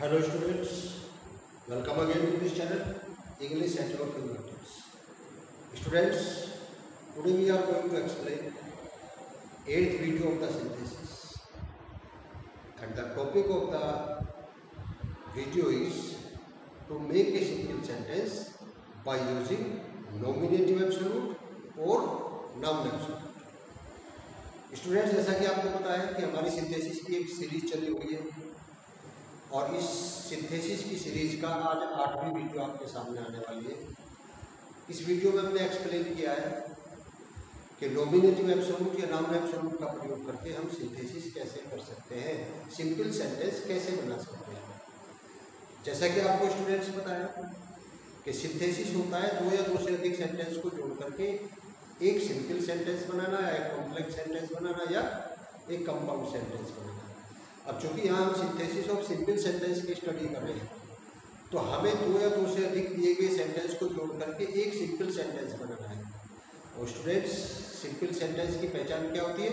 Hello students, welcome again to this channel English at your fingertips. Students, today we are going to explain 8th video of the synthesis, and the topic of the video is to make a simple sentence by using nominative absolute or noun absolute. Students, जैसा कि आपको पता है कि हमारी synthesis की एक series चली हुई है और इस सिंथेसिस की सीरीज का आज 8वीं वीडियो आपके सामने आने वाली है। इस वीडियो में हमने एक्सप्लेन किया है कि नॉमिनेटिव एब्सोल्यूट या नाउन एब्सोल्यूट का प्रयोग करके हम सिंथेसिस कैसे कर सकते हैं, सिंपल सेंटेंस कैसे बना सकते हैं। जैसा कि आपको स्टूडेंट्स बताया कि सिंथेसिस होता है दो या दो से अधिक सेंटेंस को जोड़ करके एक सिंपल सेंटेंस बनाना या एक कॉम्प्लेक्स सेंटेंस बनाना या एक कंपाउंड सेंटेंस बनाना। अब चूंकि यहाँ हम सिंथेसिस ऑफ सिंपल सेंटेंस की स्टडी कर रहे हैं तो हमें दो या दो से अधिक दिए गए सेंटेंस को जोड़ करके एक सिंपल सेंटेंस बनाना है। और स्टूडेंट्स, सिंपल सेंटेंस की पहचान क्या होती है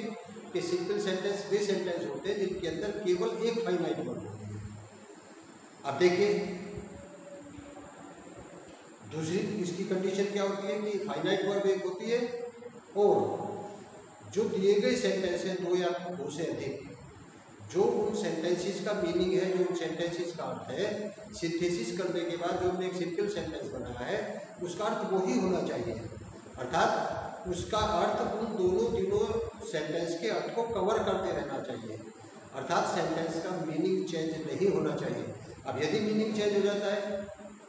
कि सिंपल सेंटेंस वे सेंटेंस होते हैं जिनके अंदर केवल एक फाइनाइट वर्ब होती है। अब देखिए, दूसरी इसकी कंडीशन क्या होती है कि फाइनाइट वर्ब एक होती है और जो दिए गए सेंटेंस है दो या दो से अधिक, जो उन सेंटेंसेस का मीनिंग है, जो उन सेंटेंसेस का अर्थ है, सिंथेसिस करने के बाद जो हमने एक सिंपल सेंटेंस बनाया है उसका अर्थ वही होना चाहिए। अर्थात उसका अर्थ उन दोनों तीनों सेंटेंस के अर्थ को कवर करते रहना चाहिए। अर्थात सेंटेंस का मीनिंग चेंज नहीं होना चाहिए। अब यदि मीनिंग चेंज हो जाता है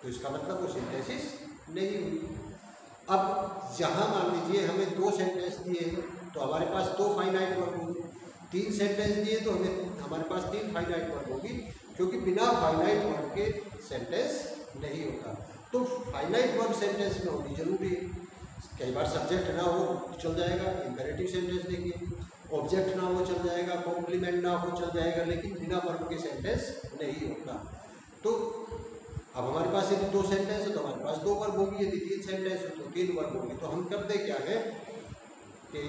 तो इसका मतलब वो सिंथेसिस नहीं हुई। अब जहाँ मान लीजिए हमें दो सेंटेंस दिए हैं तो हमारे पास दो फाइनाइट वर्ब होंगे, तीन सेंटेंस दिए तो हमारे पास तीन फाइनाइट वर्ब होगी, क्योंकि बिना फाइनाइट वर्ब के सेंटेंस नहीं होता। तो फाइनाइट वर्ब सेंटेंस में होनी जरूरी है। कई बार सब्जेक्ट ना हो चल जाएगा, इंपेरेटिव सेंटेंस देखिए, ऑब्जेक्ट ना हो चल जाएगा, कॉम्प्लीमेंट ना हो चल जाएगा, लेकिन बिना वर्ब के सेंटेंस नहीं होता। तो अब हमारे पास यदि दो सेंटेंस है तो हमारे पास दो वर्ब होगी, यदि तीन सेंटेंस है तो तीन वर्ब होगी। तो हम करते क्या है कि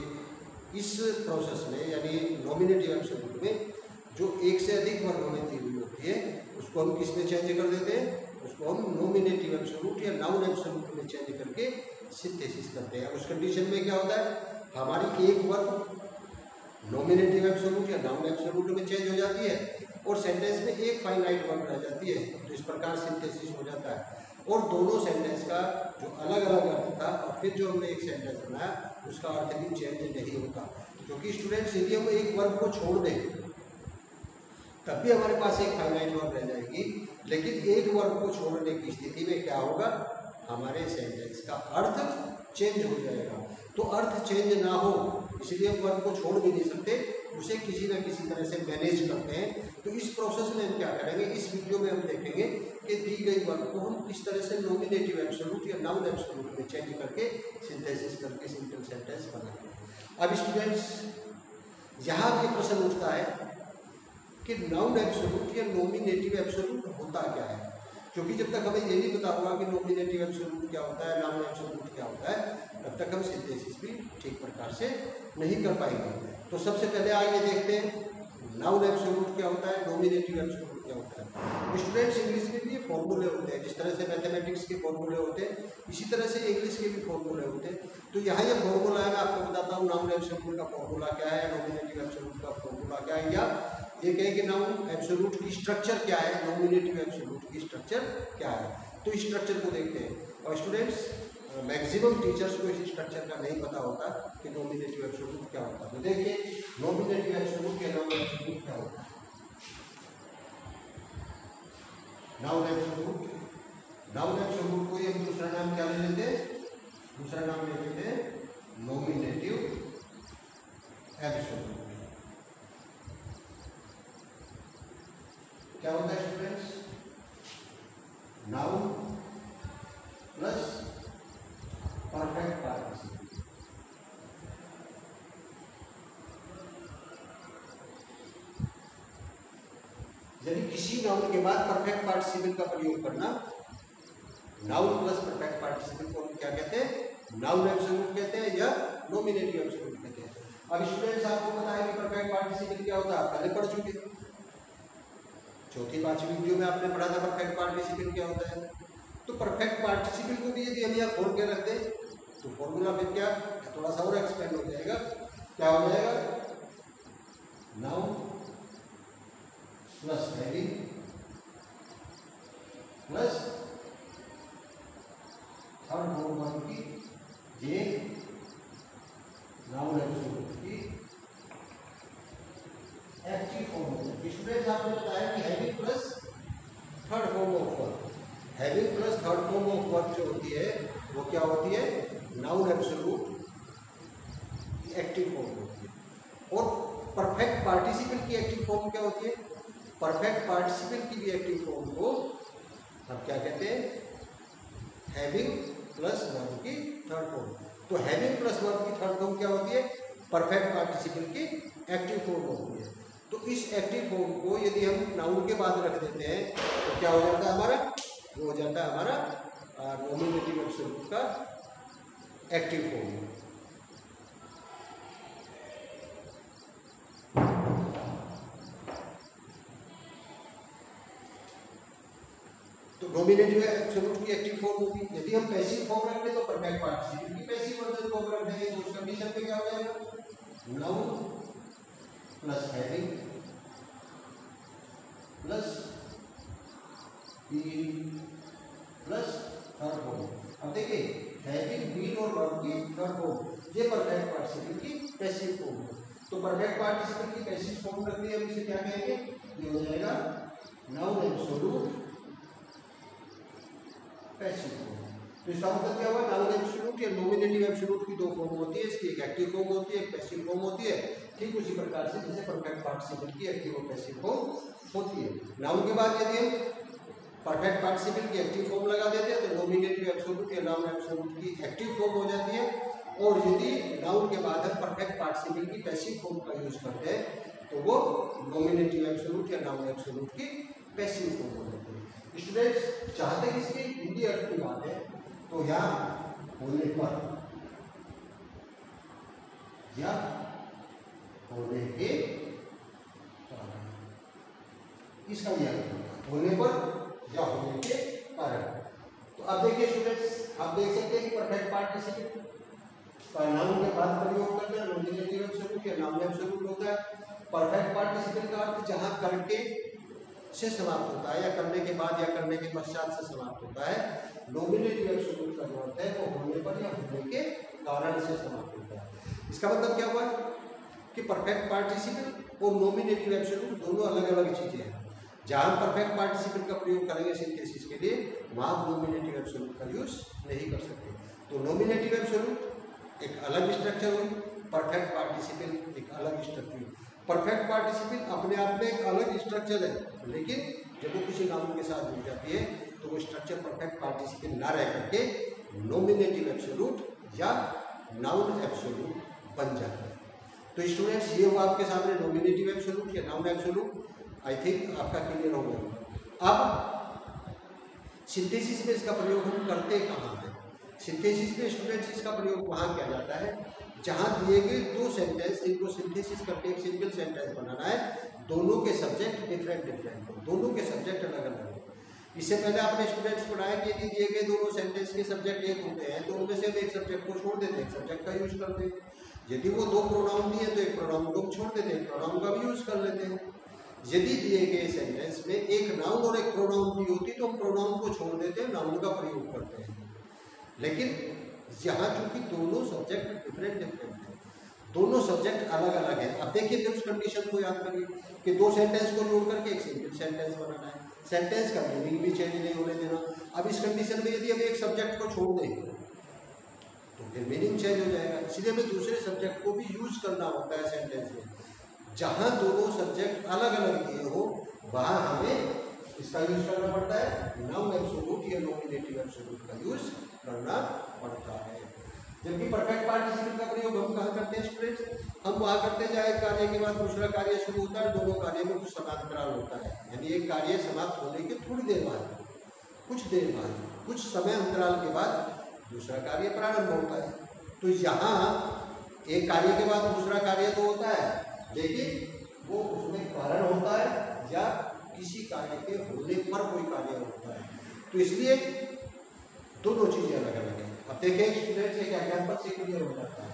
इस प्रोसेस में यानी नॉमिनेटिव एब्सोल्यूट में जो एक से अधिक वर्ब हमें दी हुई होती है उसको हम किस में चेंज कर देते हैं, उसको हम नॉमिनेटिव एब्सोल्यूट या नाउन एब्सोल्यूट में चेंज करके सिंथेसिस करते हैं। उस कंडीशन में क्या होता है, हमारी एक वर्ब नॉमिनेटिव एब्सोल्यूट या नाउन एब्सोल्यूट में चेंज हो जाती है और सेंटेंस में एक फाइनाइट वर्ब रह जाती है। तो इस प्रकार सिंथेसिस हो जाता है और दोनों सेंटेंस का जो अलग अलग अर्थ था और फिर जो हमने एक सेंटेंस बनाया उसका अर्थ भी चेंज नहीं होता। क्योंकि स्टूडेंट्स, यदि हम एक वर्ब को छोड़ दें तब भी हमारे पास एक फाइनाइट वर्ब रह जाएगी, लेकिन एक वर्ब को छोड़ने की स्थिति में क्या होगा, हमारे सेंटेंस का अर्थ चेंज हो जाएगा। तो अर्थ चेंज ना हो इसलिए हम वर्ब को छोड़ भी नहीं सकते, उसे किसी न किसी तरह से मैनेज करते हैं। तो इस प्रोसेस में हम क्या करेंगे, इस वीडियो में हम देखेंगे कि दी गई वर्ब को हम किस तरह से नॉमिनेटिव एब्सोल्यूट या नाउन एब्सोल्यूट में चेंज करके सिंथेसिस करके सिंपल सेंटेंस बनाएंगे। अब स्टूडेंट्स, यहाँ ये प्रश्न उठता है कि नाउन एब्सोल्यूट या नॉमिनेटिव एब्सोल्यूट होता क्या है, क्योंकि जब तक हमें ये नहीं पता होगा कि नॉमिनेटिव एब्सोल्यूट क्या होता है, नाउन एब्सोल्यूट क्या होता है, तब तक हम सिंथेसिस भी ठीक प्रकार से नहीं कर पाएंगे। तो सबसे पहले आइए देखते हैं नाउन एब्सोल्यूट क्या होता है, नॉमिनेटिव एब्सोल्यूट क्या होता है। स्टूडेंट्स, इंग्लिश में भी ये फॉर्मूले होते हैं, जिस तरह से मैथमेटिक्स के फॉर्मूले होते हैं इसी तरह से इंग्लिश के भी फॉर्मूले होते हैं। तो यहाँ ये फॉर्मूला है, मैं आपको बताता हूँ नाउन एब्सोल्यूट का फॉर्मूला क्या है, नॉमिनेटिव एब्सोल्यूट का फॉर्मूला क्या है, या ये कहें कि नाउन एब्सोल्यूट की स्ट्रक्चर क्या है, नॉमिनेटिव एब्सोल्यूट की स्ट्रक्चर क्या है। तो इस स्ट्रक्चर को देखते हैं। और स्टूडेंट्स, मैक्सिमम टीचर्स को इस स्ट्रक्चर का नहीं पता होता कि नॉमिनेटिव एब्सोल्यूट क्या होता है। तो देखिए, नॉमिनेटिव एब्सोल्यूट या नाउन एब्सोल्यूट क्या होता है। नाउन एब्सोल्यूट को हम दूसरा नाम क्या ले लेते हैं, दूसरा नाम ले लेते हैं नॉमिनेटिव एब्सोल्यूट। क्या होता है students, noun plus perfect participle. यानी किसी नाउन के बाद परफेक्ट पार्टिसिपल का प्रयोग करना, नाउन प्लस परफेक्ट पार्टिसिपल को हम क्या कहते हैं, नाउन एब्सोल्यूट कहते हैं या नॉमिनेटिव एब्सोल्यूट कहते हैं। अब स्टूडेंट्स, आपको पता है कि परफेक्ट पार्टिसिपल क्या होता है, पहले पढ़ चुके। चौथी पांचवी वीडियो में आपने पढ़ा था परफेक्ट पार्टिसिपल क्या होता है। तो परफेक्ट पार्टिसिपल को भी यदि हम यहाँ खोल के रख दें तो फॉर्मूला फिर क्या थोड़ा सा और एक्सपेंड हो जाएगा। क्या हो जाएगा, noun plus having plus third form verb की जे नाउन एब्सोल्यूट की एक्टिव फॉर्म होगी। स्टूडेंट्स आपने बताया कि having plus third form of verb, having plus third form of verb जो होती है वो क्या होती है, नाउन एब्सोल्यूट की एक्टिव फॉर्म होती है। और परफेक्ट पार्टिसिपल की एक्टिव फॉर्म क्या होती है, परफेक्ट पार्टिसिपल की भी एक्टिव फॉर्म को हम क्या कहते हैं, हैविंग प्लस वर्ब की थर्ड फॉर्म। तो हैविंग प्लस वर्ब की थर्ड फॉर्म क्या होती है, परफेक्ट पार्टिसिपल की एक्टिव फॉर्म होती है। तो इस एक्टिव फॉर्म को यदि हम नाउन के बाद रख देते हैं तो क्या हो जाता है हमारा, वो हो जाता है हमारा नॉमिनेटिव एब्सोल्यूट का एक्टिव फॉर्म। तो नॉमिनेटिव एब्सोल्यूट की एक्टिव फॉर्म होगी। यदि हम पैसिव फॉर्म रखें तो परफेक्ट पार्टिसिपल की पैसिव वर्जन को रख देंगे तो उस कंडीशन पे क्या हो जाएगा, noun plus having plus being plus third form. अब देखिए हैविंग, बीइंग और वर्ब की थर्ड फॉर्म ये परफेक्ट पार्टिसिपल की पैसिव फॉर्म है। तो परफेक्ट पार्टिसिपल की पैसिव फॉर्म रख दी, हम इसे क्या कहेंगे, ये हो जाएगा नाउन एब्सोल्यूट पैसिव फॉर्म। तो इसका मतलब क्या हुआ, नाउन एब्सोल्यूट या नॉमिनेटिव एब्सोल्यूट की दो फॉर्म होती है, इसकी एक एक्टिव फॉर्म होती है, एक पैसिव फॉर्म होती है। ठीक उसी प्रकार से जैसे परफेक्ट पार्टिसिपल की एक्टिव और पैसिव फॉर्म होती है। नाउन के बाद यदि हम परफेक्ट पार्टिसिपल की एक्टिव फॉर्म लगा देते हैं तो नॉमिनेटिव एब्सोल्यूट या नाउन एब्सोल्यूट की एक्टिव फॉर्म हो जाती है। और यदि नाउन के बाद हम परफेक्ट पार्टिसिपल की पैसिव फॉर्म का यूज करते हैं तो वो नॉमिनेटिव एब्सोल्यूट या नाउन एब्सोल्यूट की पैसिव फॉर्म हो जाती है। स्टूडेंट्स जहां तक इसकी हिंदी अर्थ की बात है तो यहाँ होने पर या होने के कारण, इसका यह होने पर या होने के कारण। तो अब देखिए स्टूडेंट्स, आप देख सकते हैं कि परफेक्ट पार्टिसिपल का नाउन के बाद प्रयोग करना नॉमिनेटिव एब्सोल्यूट या नाउन एब्सोल्यूट होता है। परफेक्ट पार्टिसिपल का अर्थ जहां करके से समाप्त होता है या करने के बाद या करने के पश्चात से समाप्त होता है। नॉमिनेटिव एब्सोल्यूट का जो अर्थ है वो होने पर या होने के कारण से समाप्त होता है। इसका मतलब क्या हुआ कि परफेक्ट पार्टिसिपल और नॉमिनेटिव एब्सोल्यूट दोनों अलग अलग चीजें हैं। जहां परफेक्ट पार्टिसिपल का प्रयोग करेंगे सिंथेसिस के लिए वहां नॉमिनेटिव एब्सोल्यूट का यूज नहीं कर सकते। तो नॉमिनेटिव एब्सोल्यूट एक अलग स्ट्रक्चर हुई, परफेक्ट पार्टिसिपल एक अलग स्ट्रक्चर हुई। परफेक्ट पार्टिसिपल अपने आप में एक अलग स्ट्रक्चर है, लेकिन जब वो किसी नाउन के साथ जुड़ जाती है तो वो स्ट्रक्चर परफेक्ट पार्टिसिपल ना रह करके नॉमिनेटिव एब्सोल्यूट या नाउन एब्सोल्यूट बन जाता है। तो स्टूडेंट्स ये हुआ आपके सामने नॉमिनेटिव एब्सोल्यूट या नाउन एब्सोल्यूट। आई थिंक आपका क्लियर हो गया। अब सिंथेसिस में इसका प्रयोग हम करते कहाँ हैं। सिंथेसिस में स्टूडेंट्स इसका प्रयोग वहाँ किया जाता है जहाँ दिए गए दो सेंटेंस, इनको सिंथेसिस करके एक सिंगल सेंटेंस बनाना है, दोनों के सब्जेक्ट डिफरेंट हो, दोनों के सब्जेक्ट अलग अलग हो। इससे पहले आपने स्टूडेंट्स पढ़ाया कि यदि दिए गए दोनों सेंटेंस के सब्जेक्ट एक होते हैं तो उनमें से हम एक सब्जेक्ट को छोड़ देते हैं, एक सब्जेक्ट का यूज करते हैं। यदि वो दो प्रोनाउन दिए तो एक प्रोनाउन को हम छोड़ देते हैं, एक प्रोनाउन का भी यूज कर लेते हैं। यदि दिए गए सेंटेंस में एक नाउन और एक प्रोनाउन भी होती तो हम प्रोनाउन को छोड़ देते हैं, नाउन का प्रयोग करते हैं। लेकिन यहाँ चूंकि दोनों सब्जेक्ट डिफरेंट है, दोनों सब्जेक्ट अलग अलग है। अब देखिए फिर उस कंडीशन को याद करिए कि दो सेंटेंस को जोड़ करके एक सिंगल सेंटेंस बनाना है, सेंटेंस का मीनिंग भी चेंज नहीं होने देना। अब इस कंडीशन में यदि हम एक सब्जेक्ट को छोड़ दें तो फिर मीनिंग चेंज हो जाएगा, इसलिए हमें दूसरे सब्जेक्ट को भी यूज करना होता है सेंटेंस में। जहाँ दोनों सब्जेक्ट अलग अलग दिए हो वहाँ हमें इसका यूज करना पड़ता है, नाउन एब्सोल्यूट या नॉमिनेटिव एब्सोल्यूट का यूज करना पड़ता है। जबकि परफेक्ट पार्टिसिपल का प्रयोग हम कहाँ करते हैं स्टूडेंट्स, हम वहाँ करते हैं जहाँ एक कार्य के बाद दूसरा कार्य शुरू होता है, दोनों कार्य में कुछ समांतराल होता है, यानी एक कार्य समाप्त होने के थोड़ी देर बाद, कुछ देर बाद, कुछ समय अंतराल के बाद दूसरा कार्य प्रारंभ होता है। तो यहाँ एक कार्य के बाद दूसरा कार्य तो होता है, लेकिन वो उसमें कारण होता है या किसी कार्य के होने पर कोई कार्य होता है। तो इसलिए दोनों चीजें अलग अलग है। अब देखें स्टूडेंट्स, एक एग्जाम्पल से क्लियर हो जाता है।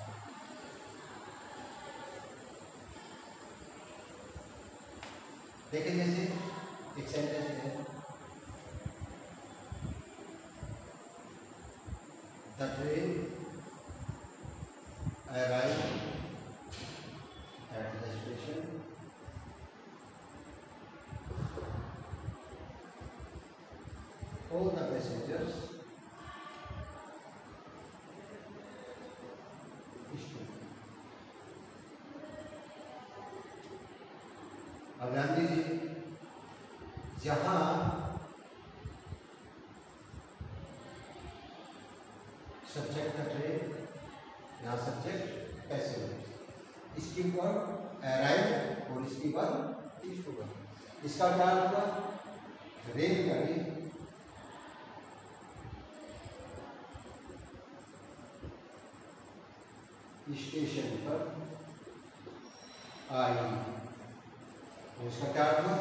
देखिए जैसे एक सेंटेंस है, the train arrived at the station all the passengers stood। अब ध्यान दीजिए, जहां सब्जेक्ट का ट्रेन, यहाँ सब्जेक्ट पैसेंजर, इसके ऊपर अराइव और इसके बाद स्टूडेंट। इसका क्या होगा, रेलगाड़ी स्टेशन पर आई, और इसका क्या होगा,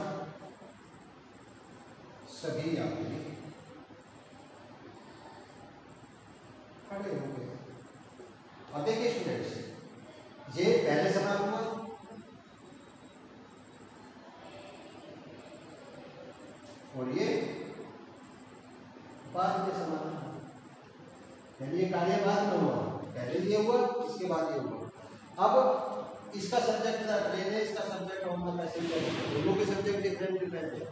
सभी यात्री खड़े हो गए। अब देखिए स्टूडेंट्स, ये पहले सवाल हुआ और ये बाद में सवाल हुआ, यानी ये कार्य बाद में हुआ, पहले ये हुआ इसके बाद ये हुआ। अब इसका सब्जेक्ट ट्रेन है, इसका सब्जेक्ट होगा पैसेंजर है, दोनों के सब्जेक्ट डिफरेंट डिफरेंट है।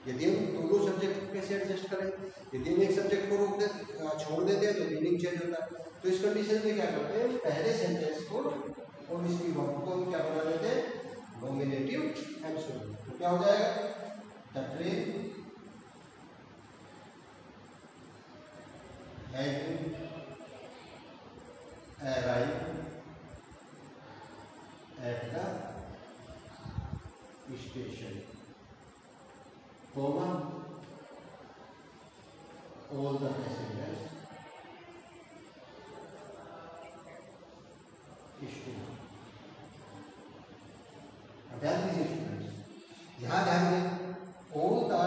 यदि हम दोनों सब्जेक्ट कैसे एडजस्ट करें, यदि हम एक सब्जेक्ट को रोक देते छोड़ देते हैं तो मीनिंग चेंज होता है। तो इस कंडीशन में क्या करते हैं, पहले सेंटेंस को और इसकी वर्ब को क्या बना लेते हैं, नॉमिनेटिव एब्सोल्यूट। तो क्या हो जाएगा, the train had arrived at the station, comma all the passengers stood। ध्यान दीजिए स्टूडेंट्स, यहाँ ध्यान दें, all the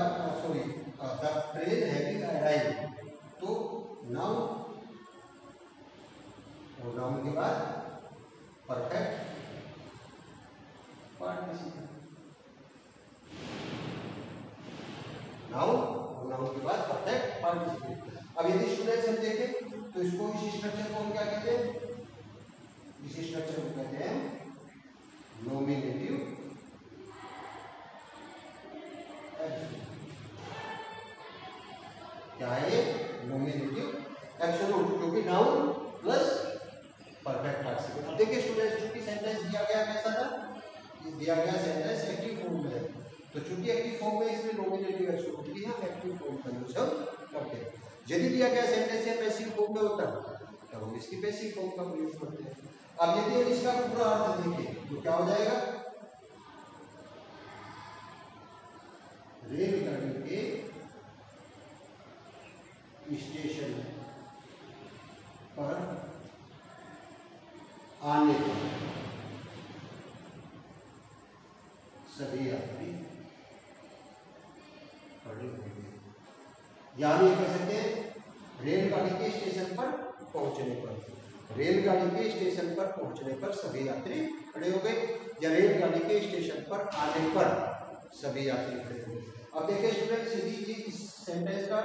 the train having arrived, तो नाउन और नाउन के बाद परफेक्ट पार्टिसिपल, नाउन और नाउन के बाद परफेक्ट पार्टिसिपल। अब यदि स्टूडेंट्स हम देखें तो इसको इस स्ट्रक्चर को हम क्या कहते हैं, इस स्ट्रक्चर को कहते हैं नॉमिनेटिव एब्सोल्यूट। क्या है, नॉमिनेटिव एब्सोल्यूट, क्योंकि नाउन प्लस परफेक्ट पार्टिसिपल। अब देखिए स्टूडेंट्स, चूंकि सेंटेंस दिया गया कैसा था, दिया गया सेंटेंस एक्टिव फॉर्म में है, तो चूंकि एक्टिव फॉर्म में इसमें नॉमिनेटिव एब्सोल्यूट की हम एक्टिव फॉर्म का यूज करते हैं। यदि दिया गया सेंटेंस या पैसिव फॉर्म में होता है तब हम इसकी पैसिव फॉर्म का यूज करते हैं। अब यदि हम इसका पूरा अर्थ देखें तो क्या हो जाएगा, रेलगाड़ी के स्टेशन पर आने पर सभी यात्री खड़े हो गए। यानी कह सकते हैं रेलगाड़ी के स्टेशन पर पहुंचने पर, रेलगाड़ी के स्टेशन पर पहुंचने पर सभी यात्री खड़े हो गए, या रेलगाड़ी के स्टेशन पर आने पर सभी यात्री खड़े हो गए। अब देखिए स्टूडेंट, सीधी इस सेंटेंस का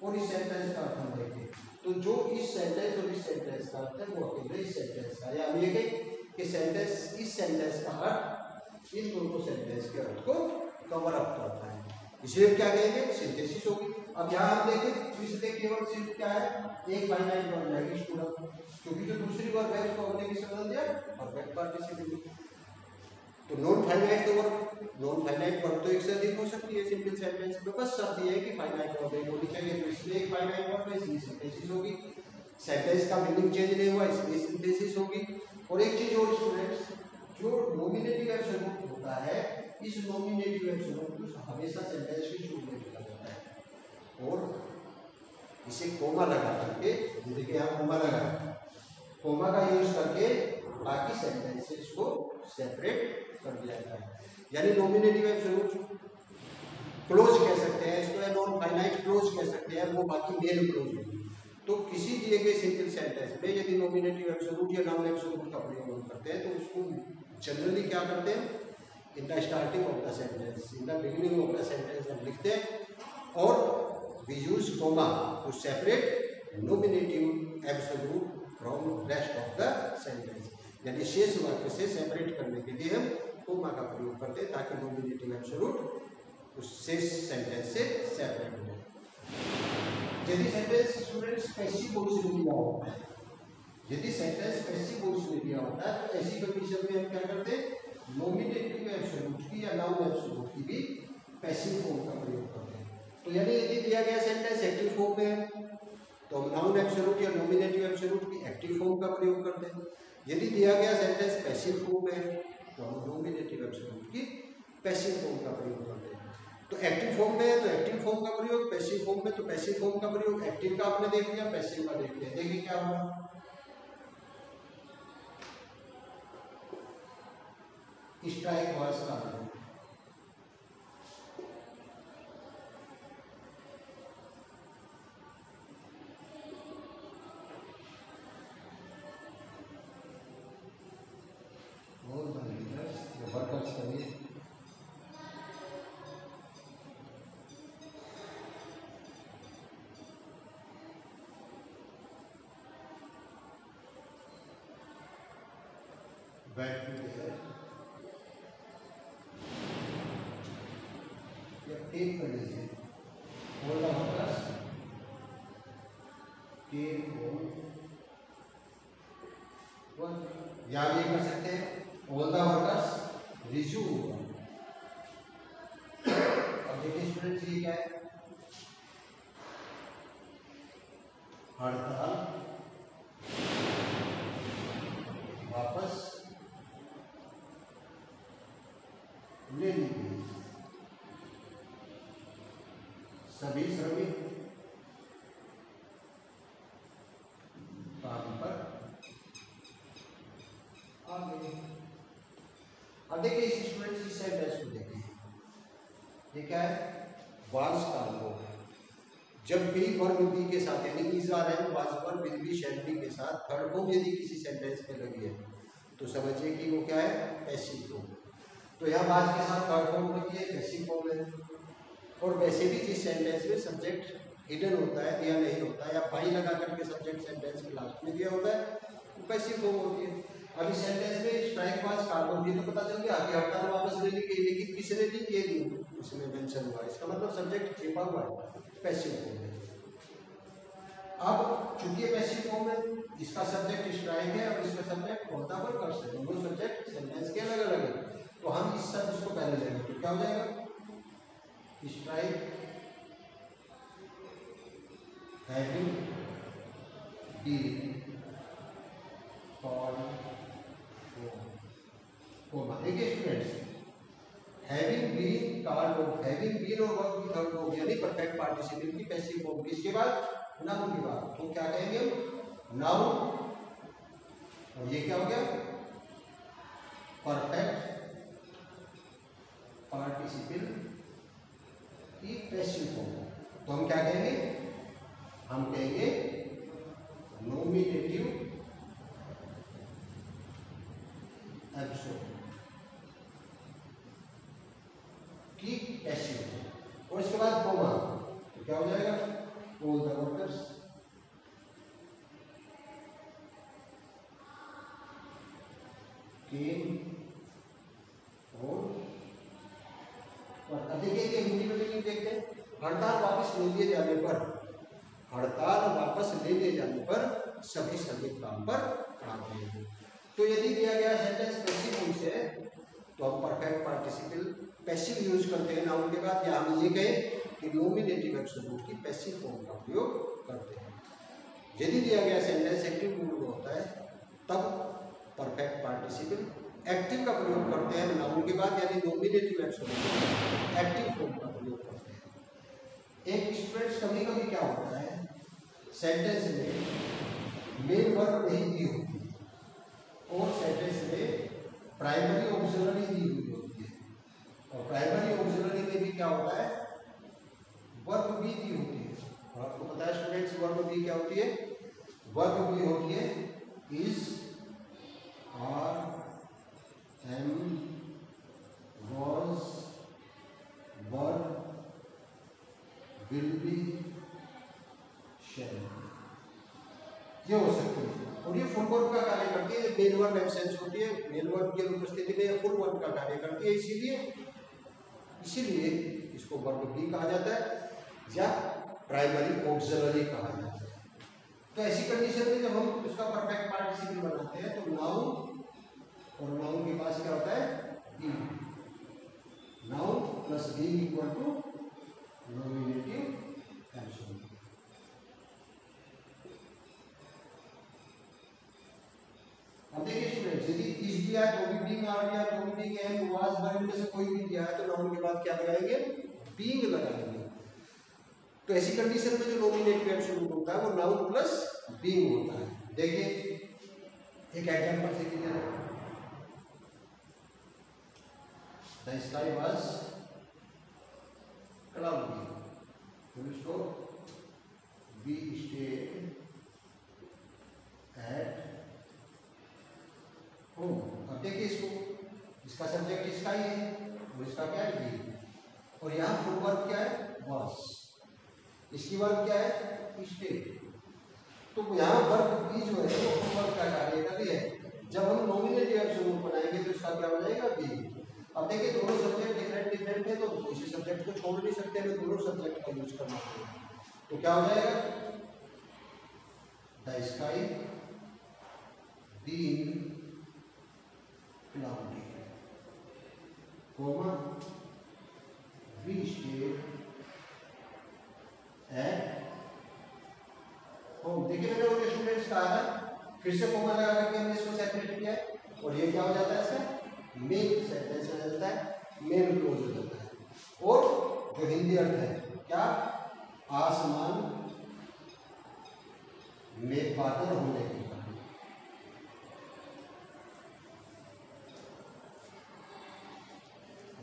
और इस सेंटेंस का अर्थ हम देखें तो जो इस सेंटेंस और इस सेंटेंस का अर्थ है वो अकेले इस सेंटेंस का, या ये कि सेंटेंस इस सेंटेंस का अर्थ इन दोनों सेंटेंस के अर्थ को कवर अप करता है, इसलिए क्या कहेंगे, सिंथेसिस होगी। अब यहाँ हम देखें तो इसलिए केवल सिर्फ क्या है, एक फाइनाइट वर्ब जाएगी स्टूडेंट, क्योंकि जो दूसरी वर्ब है उसको हमने किससे बदल दिया, परफेक्ट पार्टिसिपल। तो non finite verb, non finite verb तो एक से अधिक हो सकती है सिंपल सेंटेंस में, बस शर्त ये है कि फाइनाइट वर्ब एक होनी चाहिए, तो इसलिए एक फाइनाइट वर्ब है, इसलिए सिंथेसिस होगी। सेंटेंस का मीनिंग चेंज नहीं हुआ इसलिए सिंथेसिस होगी। और एक चीज और स्टूडेंट्स, जो नॉमिनेटिव एब्सोल्यूट होता है, इस नॉमिनेटिव एब्सोल्यूट को हमेशा सेंटेंस के शुरू में लिखा जाता है और इसे कोमा लगा करके, देखिए यहाँ कोमा लगा, कोमा का यूज करके बाकी सेंटेंसेस को सेपरेट कर दिया जाता है। यानी नॉमिनेटिव एब्सोल्यूट क्लोज कह सकते हैं इसको, या नॉन फाइनाइट क्लोज कह सकते हैं, वो बाकी मेन क्लोज होगी। तो किसी दिए गए सिंपल सेंटेंस में यदि नॉमिनेटिव एब्सोल्यूट या नाउन एब्सोल्यूट का प्रयोग हम करते हैं तो उसको जनरली क्या करते हैं, in the starting of the sentence, in the beginning of the sentence हम लिखते हैं और we use comma to separate nominative absolute from rest of the sentence, यानी शेष वाक्य से सेपरेट करने के लिए हम कॉमा का प्रयोग करते हैं ताकि नॉमिनेटिव एब्सोल्यूट उस शेष सेंटेंस से सेपरेट हो। यदि सेंटेंस स्टूडेंट्स पैसिव वॉइस में दिया होता है, यदि सेंटेंस पैसिव वॉइस में दिया होता है तो ऐसी कंडीशन में हम क्या करते हैं, नॉमिनेटिव एब्सोल्यूट की या नाउन एब्सोल्यूट की भी पैसिव फॉर्म का प्रयोग करते हैं। तो यानी यदि दिया गया सेंटेंस एक्टिव फॉर्म में है तो हम नाउन एब्सोल्यूट या नॉमिनेटिव एब्सोल्यूट की एक्टिव फॉर्म का प्रयोग करते हैं, यदि दिया गया सेंटेंस पैसिव फॉर्म में है तो हम नॉमिनेटिव एब्सोल्यूट की पैसिव फॉर्म का प्रयोग करते हैं। तो एक्टिव फॉर्म में है तो एक्टिव फॉर्म का प्रयोग, पैसिव फॉर्म में तो पैसिव फॉर्म का प्रयोग। एक्टिव का आपने देख लिया, पैसिव का देख लिया, देखिए क्या हुआ, स्ट्राइक वाज कार्गो, वर्कर्स करिए बैठ या टेक कर लीजिए, hold the workers take hold, या ये कर सकते हैं ऑल द वर्कर्स रिज्यूम। अब देखिए स्टूडेंट्स ये क्या है, हड़ताल वापस ले ली गई, सभी श्रमिक काम पर आ गए। अब देखिए इस स्टूडेंट्स इस सेंटेंस को देखिए, ये क्या है, वाज कार्गो, जब बी वर्ब बी के साथ यानी is are am was verb will be shall be के साथ थर्ड फॉर्म यदि किसी सेंटेंस में लगी है तो समझिए कि वो क्या है, पैसिव फॉर्म। तो यहाँ वाज के साथ थर्ड फॉर्म लगी है, पैसिव फॉर्म है। और वैसे भी जिस सेंटेंस में सब्जेक्ट हिडन होता है, दिया नहीं होता है, या बाई लगा करके सब्जेक्ट सेंटेंस के लास्ट में दिया होता है वो पैसिव फॉर्म होती है। अब इस सेंटेंस में स्ट्राइक वाज कार्गो भी तो पता चल गया कि हड़ताल वापस ले ली गई, लेकिन किसने दी, ये दी, उसमें मेंशन हुआ, इसका मतलब सब्जेक्ट छिपा हुआ है, पैसिव फॉर्म है। अब चूंकि ये पैसिव फॉर्म है, इसका सब्जेक्ट स्ट्राइक है और इसका सब्जेक्ट होता वर्कर्स है, दोनों सब्जेक्ट सेंटेंस के अलग अलग है, तो हम इस शब्द को पहले लेंगे तो क्या हो जाएगा, strike having been called for, देखिए students, having been called off, having been और वर्ब की थर्ड फॉर्म यानी परफेक्ट पार्टिसिपल की पैसिव फॉर्म, किसके बाद, नाउन की बात, तो क्या कहेंगे हम, नाउन, और ये क्या हो गया, परफेक्ट पार्टिसिपल की पैसिव फॉर्म। तो हम क्या कहेंगे, हम कहेंगे नॉमिनेटिव एब्सोल्यूट की पैसिव फॉर्म, और इसके बाद कॉमा, तो क्या हो जाएगा, ऑल द वर्कर्स केम और देखिए कि हिंदी में भी देखते हैं, हड़ताल वापस ले लिए जाने पर, हड़ताल वापस ले लिए जाने पर सभी श्रमिक काम पर आ गए। तो यदि दिया गया सेंटेंस पैसिव फॉर्म से तो हम परफेक्ट पार्टिसिपल पैसिव यूज करते हैं नाउन के बाद, या हम ये कहें कि नॉमिनेटिव एब्सोल्यूट की पैसिव फॉर्म का प्रयोग करते हैं। यदि दिया गया सेंटेंस एक्टिव मूड में होता है तब परफेक्ट पार्टिसिपल एक्टिव का प्रयोग करते हैं नाउन के बाद, यानी नॉमिनेटिव एब्सोल्यूट एक्टिव फॉर्म का प्रयोग करते हैं। एक स्टूडेंट्स कभी कभी क्या होता है, सेंटेंस में मेन वर्ब नहीं दी होती और सेंटेंस में प्राइमरी ऑक्सिलरी दी हुई होती है, और प्राइमरी ऑक्सिलरी में भी क्या होता है, वर्ग बी दी होती है, और आपको पता है स्टूडेंट्स वर्ग बी क्या होती है, वर्ग बी होती है is are am was were will be shall, ये हो सकती है। और ये फुल वर्ब का कार्य करती है, मेन वर्ब एब्सेंस होती है, मेन वर्ब की उपस्थिति में फुल वर्ब का कार्य करती है, इसीलिए इसको वर्ब बी कहा जाता है या प्राइमरी ऑक्सिलरी कहा जाता है। तो ऐसी कंडीशन में जब हम उसका परफेक्ट पार्टिसिपल बनाते हैं तो नाउन और नाउन के पास क्या होता है, be, noun plus be equal to nominative absolute. अब देखिए स्टूडेंट्स, यदि इस दिया है तो भी बीइंग आ गया, तो भी बीइंग है, वाज वर में से कोई भी दिया है तो नाउन के बाद क्या लगाएंगे, बीइंग लगाएंगे। तो ऐसी कंडीशन में जो नॉमिनेटिव एब्सोल्यूट होता है वो नाउन प्लस बीइंग होता है। देखिए एक एग्जांपल से कीजिए, द स्काई वाज क्लाउडी, तो इसको वी स्टेड एट होम। अब देखिए इसको, इसका सब्जेक्ट इसका ही है और इसका क्या है, बी, और यहाँ फुल वर्ब क्या है, वाज, इसकी वर्ब क्या है, स्टेड। तो यहाँ वर्ब बी जो है वो फुल वर्ब का कार्य कर रही है। जब हम नॉमिनेटिव एब्सोल्यूट बनाएंगे तो इसका क्या हो जाएगा, बी। अब देखिए दोनों सब्जेक्ट डिफरेंट है, तो उसी सब्जेक्ट को छोड़ नहीं सकते, हमें दोनों सब्जेक्ट का यूज करना पड़ेगा। तो क्या हो जाएगा, the sky being cloudy, comma we stayed at home. देखिए मैंने उनके स्टूडेंट्स कहा था, फिर से कोमा लगा करके हमने इसको सेपरेट किया है, और ये क्या हो जाता है, इसका मेन सेंटेंस हो जाता है, मेन क्लोज हो जाता है। और जो हिंदी अर्थ है क्या, आसमान में बादल होने के कारण,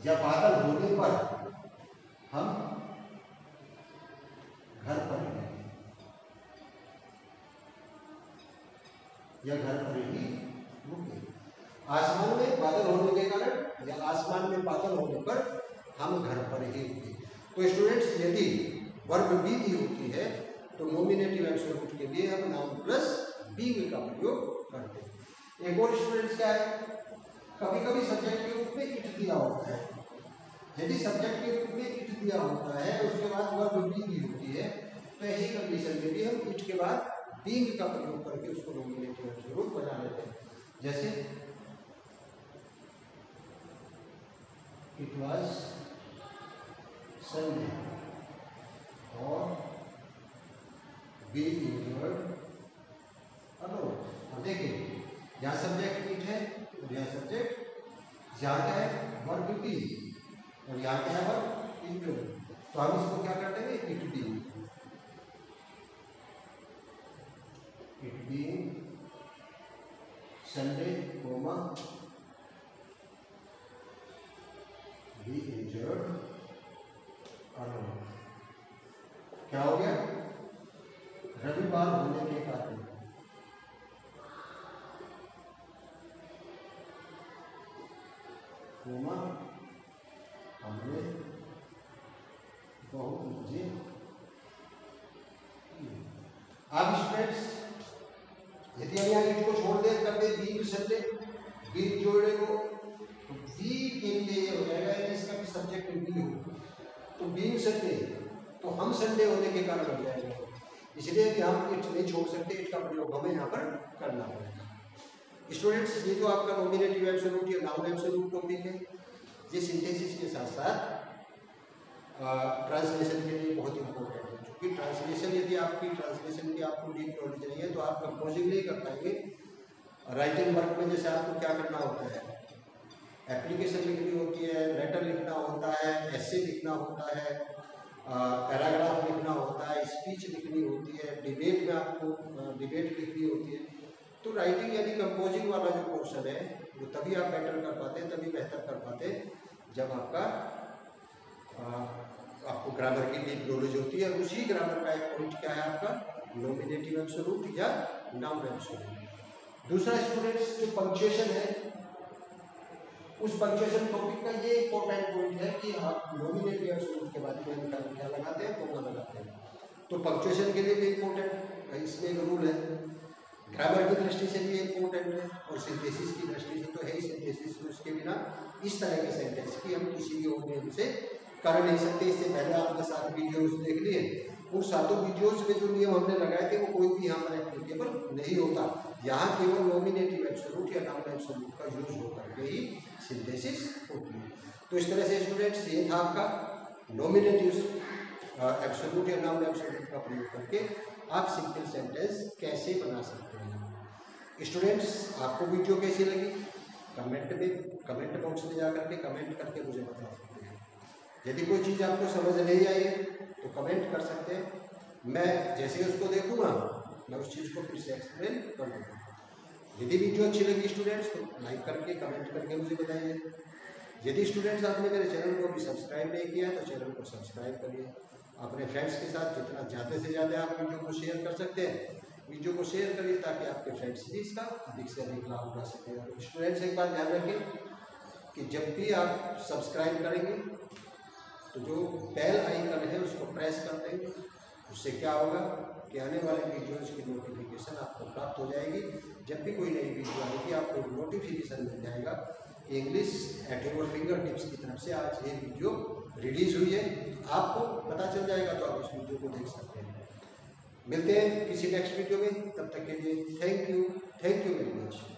या बादल होने पर हम घर पर रहेंगे, या घर पर ही रुके। आसमान में बादल होने के कारण या आसमान में बादल होने पर हम घर पर ही रुके। तो स्टूडेंट्स, यदि वर्ब बी दी होती है तो नॉमिनेटिव एब्सोल्यूट के लिए हम नाउन प्लस बीइंग का प्रयोग करते हैं। एक और स्टूडेंट्स क्या है, कभी कभी सब्जेक्ट के रूप में इट दिया होता है। यदि सब्जेक्ट के रूप में इट दिया होता है उसके बाद वर्ब बी दी होती है, तो ऐसी कंडीशन में भी हम इट के बाद बीइंग का प्रयोग करके उसको नॉमिनेटिव एब्सोल्यूट बना लेते हैं। जैसे इट वाज संडे और वी एंजॉयड अलोन। अब देखिए यहाँ सब्जेक्ट इट है और यहाँ सब्जेक्ट, यहाँ क्या है, वर्ब बी, और यहाँ क्या है, वर्ब एंजॉयड। तो हम इसको क्या कर देंगे, it being, it being Sunday comma we enjoyed alone. क्या हो गया, रविवार होने के कारण कोमा हमने बहुत मजे किए। अब स्टूडेंट्स, यदि हम यहाँ इट को छोड़ दे कर दे बीइंग संडे, बी जोड़े को, तो बी के लिए ये हो जाएगा, इसका भी सब्जेक्ट बी हो, तो बीइंग संडे, तो हम संडे होने के कारण हो जाएगा। इसलिए कि हम इट नहीं छोड़ सकते, इट का प्रयोग हमें यहाँ पर करना पड़ेगा। स्टूडेंट्स, ये जो आपका नॉमिनेटिव एब्सोल्यूट या नाउन एब्सोल्यूट टॉपिक है, ये सिंथेसिस के साथ साथ ट्रांसलेशन के लिए बहुत इंपॉर्टेंट है। क्योंकि ट्रांसलेशन, यदि आपकी ट्रांसलेशन की आपको डीप नॉलेज नहीं है तो आप कंपोजिंग नहीं कर पाएंगे। राइटिंग वर्क में जैसे आपको क्या करना होता है, एप्लीकेशन लिखनी होती है, लेटर लिखना होता है, एसे लिखना होता है, पैराग्राफ लिखना होता है, स्पीच लिखनी होती है, डिबेट में आपको डिबेट लिखनी होती है। तो राइटिंग यानी कंपोजिंग वाला जो पोर्शन है वो तभी आप बेटर कर पाते हैं, तभी बेहतर कर पाते हैं जब आपका आपको ग्रामर की डीप नॉलेज होती है। उसी ग्रामर का एक पॉइंट क्या है आपका, नॉमिनेटिव एब्सोल्यूट या नाउन एब्सोल्यूट। दूसरा स्टूडेंट्स जो पंक्चुएशन है, उस पंक्चुएशन टॉपिक का ये इंपॉर्टेंट पॉइंट है कि आप नॉमिनेटिव एब्सोल्यूट के बाद में क्या लगाते हैं, कॉमा लगाते हैं। तो पंक्चुएशन के लिए भी इम्पोर्टेंट, इसमें एक रूल है, ग्रामर की दृष्टि से भी इम्पोर्टेंट है और सिंथेसिस की दृष्टि से तो है ही। सिंथेसिस उसके बिना इस तरह के सेंटेंस की हम किसी भी ऑडियंस से कर नहीं सकते। इससे पहले आपने 7 वीडियोस देख लिए, उन 7 वीडियोस में जो नियम हमने लगाए थे वो कोई भी यहाँ पर एप्लीकेबल नहीं होता। यहाँ केवल नॉमिनेटिव एब्सोल्यूट या नाउन एब्सोल्यूट का यूज होकर के ही सिंथेसिस होती है। तो इस तरह से स्टूडेंट्स ये था आपका नॉमिनेटिव एब्सोल्यूट या नाउन एब्सोल्यूट का प्रयोग करके आप सिंपल सेंटेंस कैसे बना सकते हैं। स्टूडेंट्स आपको वीडियो कैसी लगी कमेंट बॉक्स में जाकर के कमेंट करके मुझे बता सकते हैं। यदि कोई चीज़ आपको समझ नहीं आई है तो कमेंट कर सकते हैं, मैं जैसे ही उसको देखूंगा मैं उस चीज़ को फिर से एक्सप्लेन कर दूँगा। यदि वीडियो अच्छी लगी स्टूडेंट्स तो लाइक करके कमेंट करके मुझे बताइए। यदि स्टूडेंट्स आपने मेरे चैनल को भी सब्सक्राइब नहीं किया तो चैनल को सब्सक्राइब करिए। अपने फ्रेंड्स के साथ जितना ज़्यादा से ज़्यादा आप वीडियो को शेयर कर सकते हैं, वीडियो को शेयर करिए ताकि आपके फ्रेंड्स भी इसका अधिक से अधिक लाभ उठा सकें। और स्टूडेंट्स एक बात ध्यान रखें कि जब भी आप सब्सक्राइब करेंगे तो जो बेल आइकन है उसको प्रेस कर देंगे। उससे क्या होगा कि आने वाले वीडियोज़ की नोटिफिकेशन आपको प्राप्त हो जाएगी। जब भी कोई नई वीडियो आएगी आपको नोटिफिकेशन मिल जाएगा कि English at your finger tips की तरफ से आज ये वीडियो रिलीज हुई है, आपको पता चल जाएगा तो आप उस वीडियो को देख सकते हैं। मिलते हैं किसी नेक्स्ट वीडियो में, तब तक के लिए थैंक यू वेरी मच।